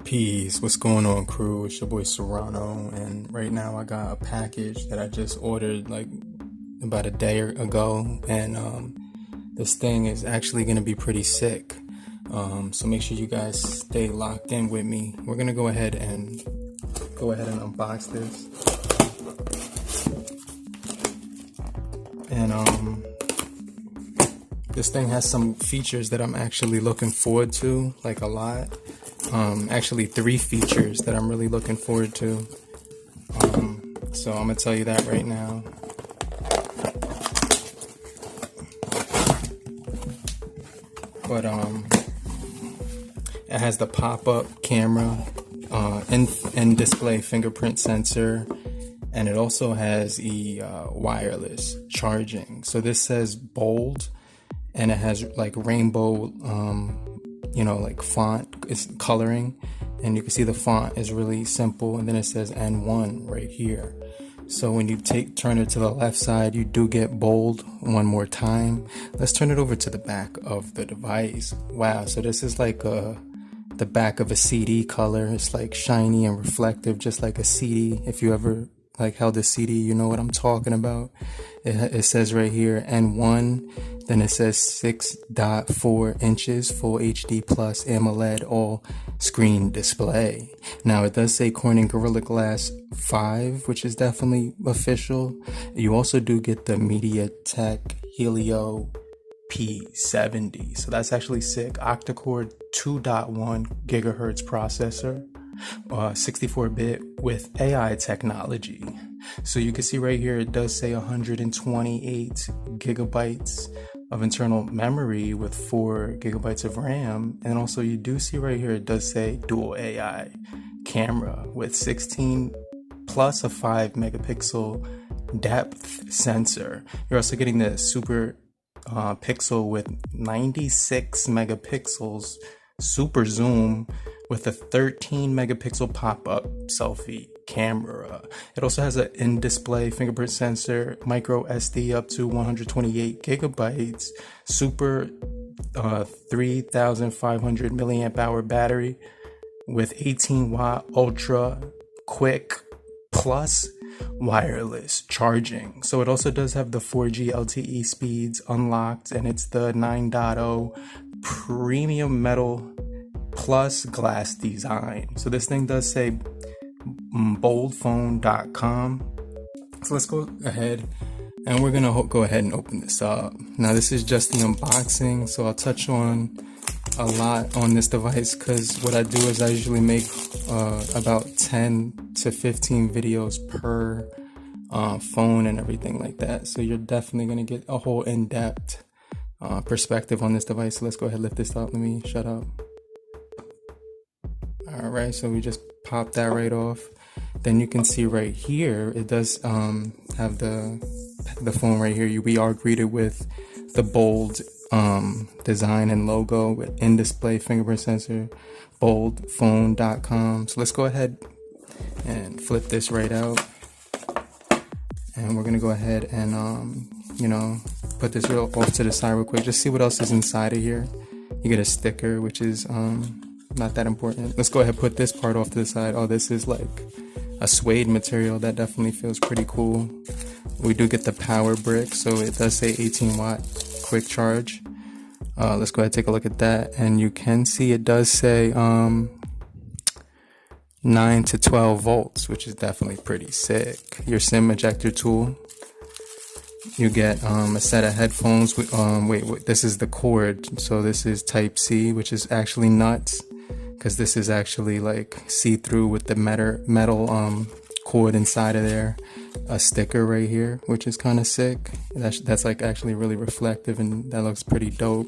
Peace, what's going on, crew? It's your boy Serrano, and right now I got a package that I just ordered like about a day ago, and this thing is actually going to be pretty sick. So make sure you guys stay locked in with me. We're going to go ahead and unbox this. And this thing has some features that I'm actually looking forward to, like a lot. Actually 3 features that I'm really looking forward to. So I'm gonna tell you that right now. But it has the pop-up camera, and display fingerprint sensor, and it also has the wireless charging. So this says bold, and it has like rainbow like font is coloring, and you can see the font is really simple, and then it says N1 right here. So when you turn it to the left side, you do get bold one more time. Let's turn it over to the back of the device. Wow, so this is like the back of a CD color. It's like shiny and reflective, just like a CD. If you ever like held a CD, you know what I'm talking about. It says right here N1, then it says 6.4 inches full HD plus AMOLED all screen display. Now it does say Corning Gorilla Glass 5, which is definitely official. You also do get the Mediatek Helio P70, so that's actually sick. Octa-Core 2.1 gigahertz processor, 64-bit with AI technology. So you can see right here it does say 128 gigabytes of internal memory with 4 gigabytes of RAM, and also you do see right here it does say dual AI camera with 16 plus a 5 megapixel depth sensor. You're also getting the super pixel with 96 megapixels super zoom with a 13 megapixel pop-up selfie camera. It also has an in-display fingerprint sensor, MicroSD up to 128 gigabytes, super 3,500 milliamp hour battery with 18 watt ultra quick plus wireless charging. So it also does have the 4G LTE speeds unlocked, and it's the 9.0 premium metal plus glass design. So this thing does say boldphone.com. So let's go ahead and we're gonna go ahead and open this up. Now this is just the unboxing, so I'll touch on a lot on this device because what I do is I usually make about 10 to 15 videos per phone and everything like that. So you're definitely gonna get a whole in-depth perspective on this device. So let's go ahead and lift this up. Let me shut up. All right, so we just pop that right off. Then you can see right here, it does have the phone right here. We are greeted with the bold design and logo with in-display fingerprint sensor, boldphone.com. So let's go ahead and flip this right out. And we're gonna go ahead and put this real off to the side real quick. Just see what else is inside of here. You get a sticker, which is not that important. Let's go ahead and put this part off to the side. Oh, this is like a suede material. That definitely feels pretty cool. We do get the power brick, so it does say 18 watt quick charge. Let's go ahead and take a look at that, and you can see it does say 9 to 12 volts, which is definitely pretty sick. Your SIM ejector tool. You get a set of headphones with this is the cord, so this is type C, which is actually nuts because this is actually like see-through with the metal cord inside of there. A sticker right here, which is kind of sick. That's like actually really reflective, and that looks pretty dope.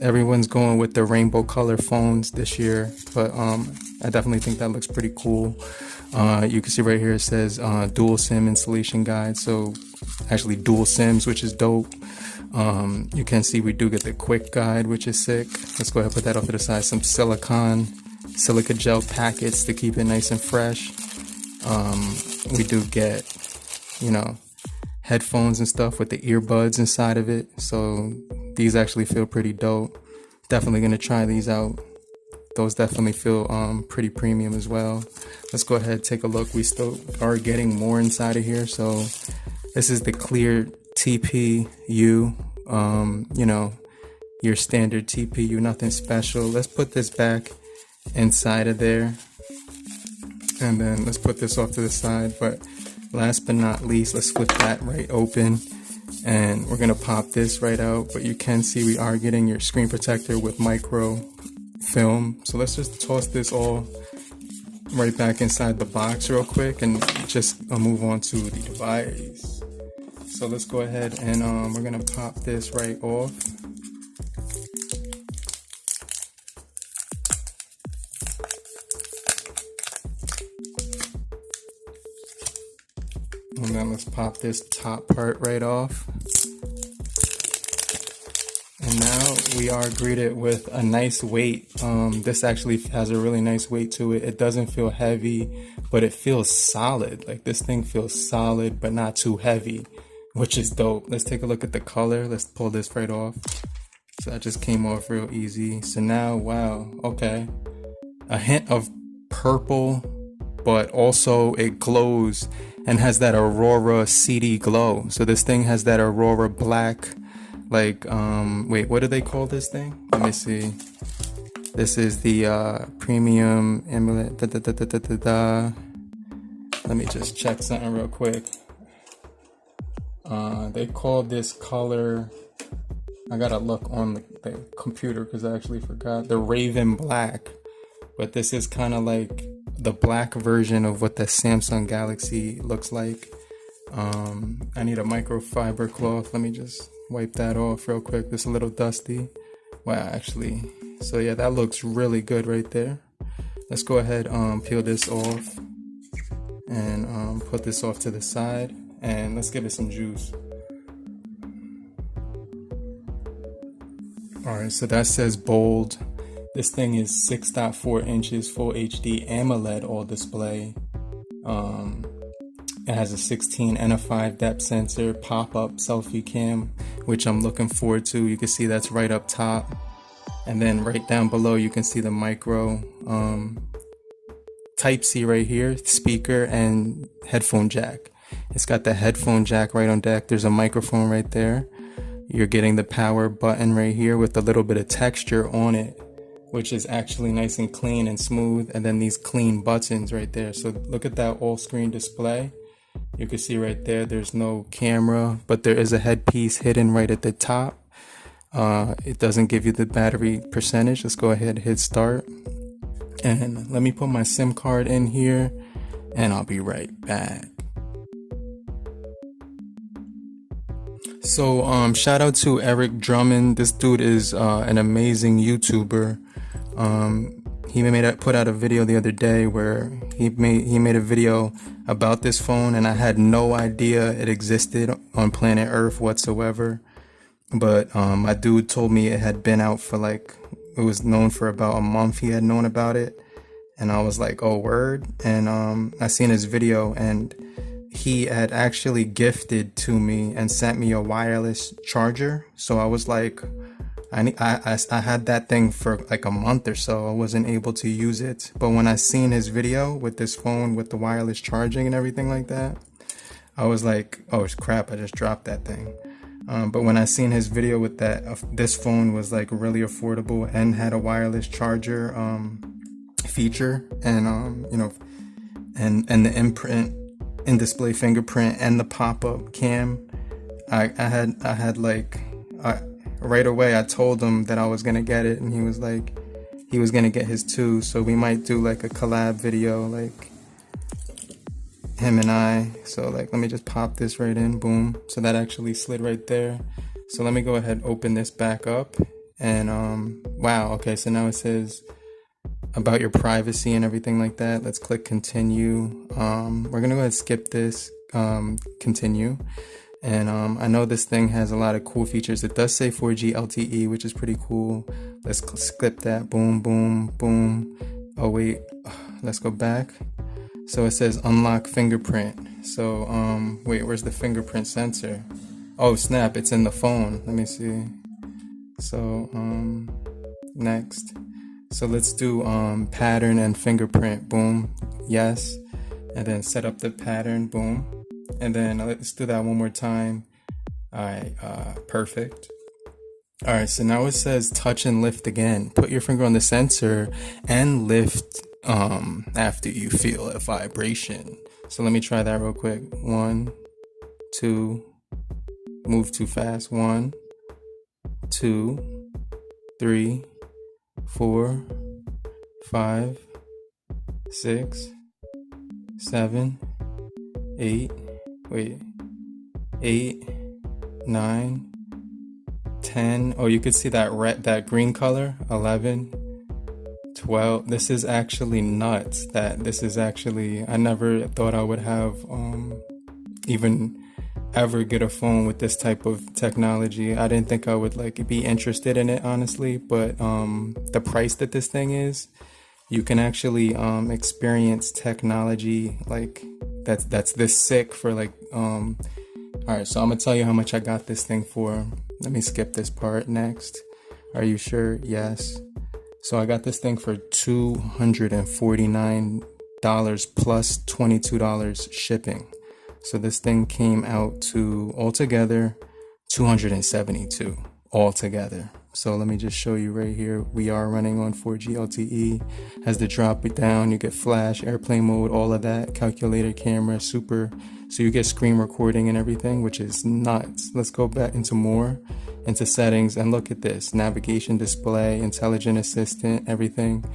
Everyone's going with the rainbow color phones this year, but I definitely think that looks pretty cool. You can see right here it says dual SIM installation guide, so actually dual SIMs, which is dope. You can see we do get the quick guide, which is sick. Let's go ahead and put that off to the side. Some silica gel packets to keep it nice and fresh. We do get headphones and stuff with the earbuds inside of it, so these actually feel pretty dope. Definitely gonna try these out. those definitely feel pretty premium as well. Let's go ahead and take a look. We still are getting more inside of here. So this is the clear TPU, you know, your standard TPU, nothing special. Let's put this back inside of there, and then let's put this off to the side. But last but not least, let's flip that right open, and we're gonna pop this right out. But you can see we are getting your screen protector with micro film. So let's just toss this all right back inside the box real quick and just move on to the device. So let's go ahead and we're gonna pop this right off. And then let's pop this top part right off. And now we are greeted with a nice weight. This actually has a really nice weight to it. It doesn't feel heavy, but it feels solid. Like this thing feels solid, but not too heavy, which is dope. Let's take a look at the color. Let's pull this right off. So that just came off real easy. So now, wow, okay. A hint of purple, but also it glows and has that Aurora CD glow. So this thing has that Aurora black, like, wait, what do they call this thing? Let me see. This is the premium AMOLED. Let me just check something real quick. They call this color, I gotta look on the computer because I actually forgot, the Raven Black. But this is kind of like the black version of what the Samsung Galaxy looks like. I need a microfiber cloth. Let me just wipe that off real quick. It's a little dusty. Wow, actually. So yeah, that looks really good right there. Let's go ahead, peel this off and put this off to the side, and let's give it some juice. All right, so that says bold. This thing is 6.4 inches full HD AMOLED all display. It has a 16 and a 5 depth sensor, pop-up selfie cam, which I'm looking forward to. You can see that's right up top. And then right down below, you can see the micro Type-C right here, speaker and headphone jack. It's got the headphone jack right on deck. There's a microphone right there. You're getting the power button right here with a little bit of texture on it, which is actually nice and clean and smooth. And then these clean buttons right there. So look at that all screen display. You can see right there, there's no camera, but there is a headpiece hidden right at the top. It doesn't give you the battery percentage. Let's go ahead and hit start. And let me put my SIM card in here and I'll be right back. So shout out to Eric Drummond. This dude is an amazing YouTuber. He put out a video the other day where he made a video about this phone, and I had no idea it existed on planet Earth whatsoever. But my dude told me it had been out for like, it was known for about a month. He had known about it, and I was like, oh word. And I seen his video, and he had actually gifted to me and sent me a wireless charger. So I was like, I had that thing for like a month or so. I wasn't able to use it. But when I seen his video with this phone with the wireless charging and everything like that, I was like, oh crap, I just dropped that thing. But when I seen his video with that, this phone was like really affordable and had a wireless charger feature, and you know, and the imprint in-display fingerprint and the pop-up cam. I had like, right away I told him that I was gonna get it, and he was like, he was gonna get his too. So we might do like a collab video, like him and I. So like, let me just pop this right in, boom. So that actually slid right there. So let me go ahead and open this back up, and wow, okay, so now it says about your privacy and everything like that. Let's click continue. We're gonna go ahead and skip this, continue. And I know this thing has a lot of cool features. It does say 4G LTE, which is pretty cool. Let's skip that. Boom, boom, boom. Oh wait, let's go back. So it says unlock fingerprint. So wait, where's the fingerprint sensor? Oh snap, it's in the phone. Let me see. So next. So let's do pattern and fingerprint. Boom. Yes. And then set up the pattern. Boom. And then let's do that one more time. All right. Perfect. All right. So now it says touch and lift again. Put your finger on the sensor and lift after you feel a vibration. So let me try that real quick. 1, 2. Move too fast. 1, 2, 3, 4, 5, 6, 7, 8. Wait. 8, 9, 10. Oh, you could see that green color. 11, 12. This is actually nuts. I never thought I would have even ever get a phone with this type of technology. I didn't think I would be interested in it, honestly, but the price that this thing is, you can actually experience technology that's this sick for all right, so I'm gonna tell you how much I got this thing for. Let me skip this part. Next. Are you sure? Yes. So I got this thing for $249 plus $22 shipping. So this thing came out to altogether $272 altogether. So let me just show you right here. We are running on 4G LTE. Has the drop it down. You get flash, airplane mode, all of that. Calculator, camera, super. So you get screen recording and everything, which is nuts. Let's go back into settings, and look at this. Navigation display, intelligent assistant, everything.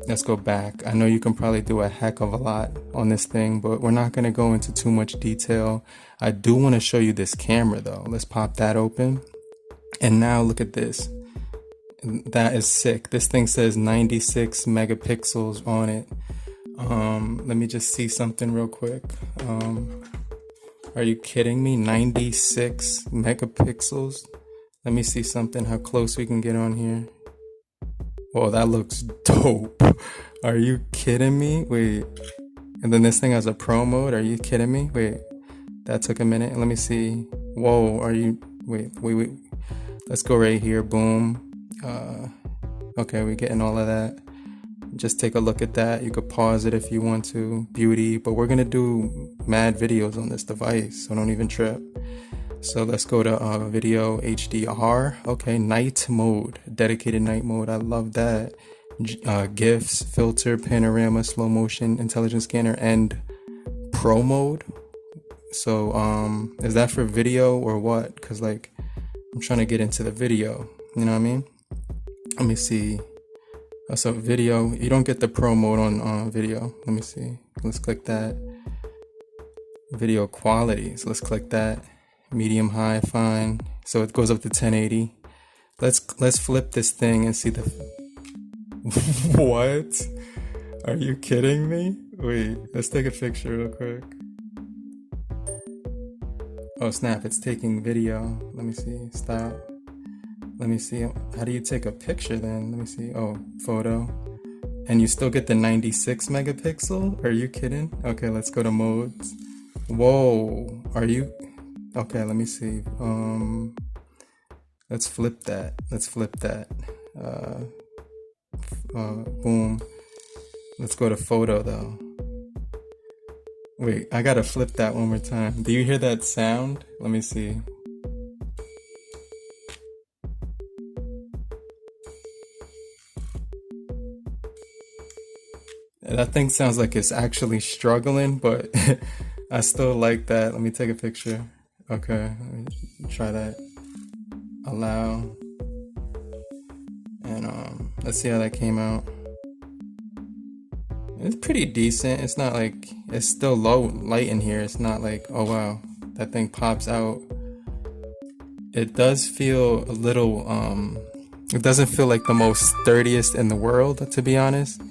Let's go back. I know you can probably do a heck of a lot on this thing, but we're not going to go into too much detail. I do want to show you this camera though. Let's pop that open. And now look at this. That is sick. This thing says 96 megapixels on it. Let me just see something real quick. Are you kidding me? 96 megapixels? Let me see something, how close we can get on here. Whoa, that looks dope. Are you kidding me? Wait. And then this thing has a pro mode. Are you kidding me? Wait. That took a minute. Let me see. Whoa, are you... Wait. Let's go right here. Boom. Okay, we're getting all of that. Just take a look at that. You could pause it if you want to. Beauty. But we're going to do mad videos on this device, so don't even trip. So let's go to video HDR. Okay, night mode, dedicated night mode. I love that. GIFs, filter, panorama, slow motion, intelligent scanner, and pro mode. So is that for video or what? Because I'm trying to get into the video. You know what I mean? Let me see. So video, you don't get the pro mode on video. Let me see. Let's click that. Video quality. So let's click that. Medium, high, fine. So it goes up to 1080. Let's flip this thing and see the... What? Are you kidding me? Wait, let's take a picture real quick. Oh snap, it's taking video. Let me see, stop. Let me see, how do you take a picture then? Let me see, oh, photo. And you still get the 96 megapixel? Are you kidding? Okay, let's go to modes. Whoa, are you... Okay, let me see. Let's flip that. Boom. Let's go to photo though. Wait, I gotta flip that one more time. Do you hear that sound? Let me see. That thing sounds like it's actually struggling, but I still like that. Let me take a picture. Okay, let me try that. Allow. And let's see how that came out. It's pretty decent. It's not it's still low light in here. It's not oh wow, that thing pops out. It does feel a little, it doesn't feel like the most sturdiest in the world, to be honest.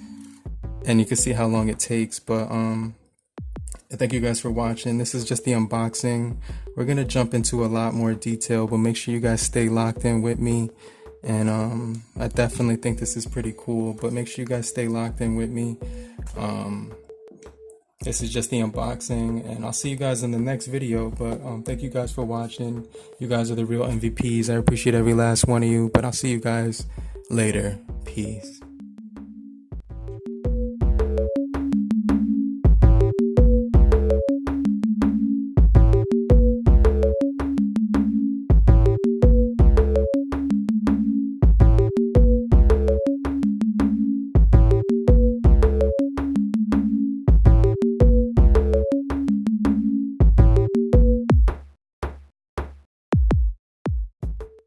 And you can see how long it takes, but thank you guys for watching. This is just the unboxing. We're gonna jump into a lot more detail, but make sure you guys stay locked in with me. And I definitely think this is pretty cool, but make sure you guys stay locked in with me. This is just the unboxing, and I'll see you guys in the next video. But thank you guys for watching. You guys are the real MVPs. I appreciate every last one of you, but I'll see you guys later. Peace. Peace.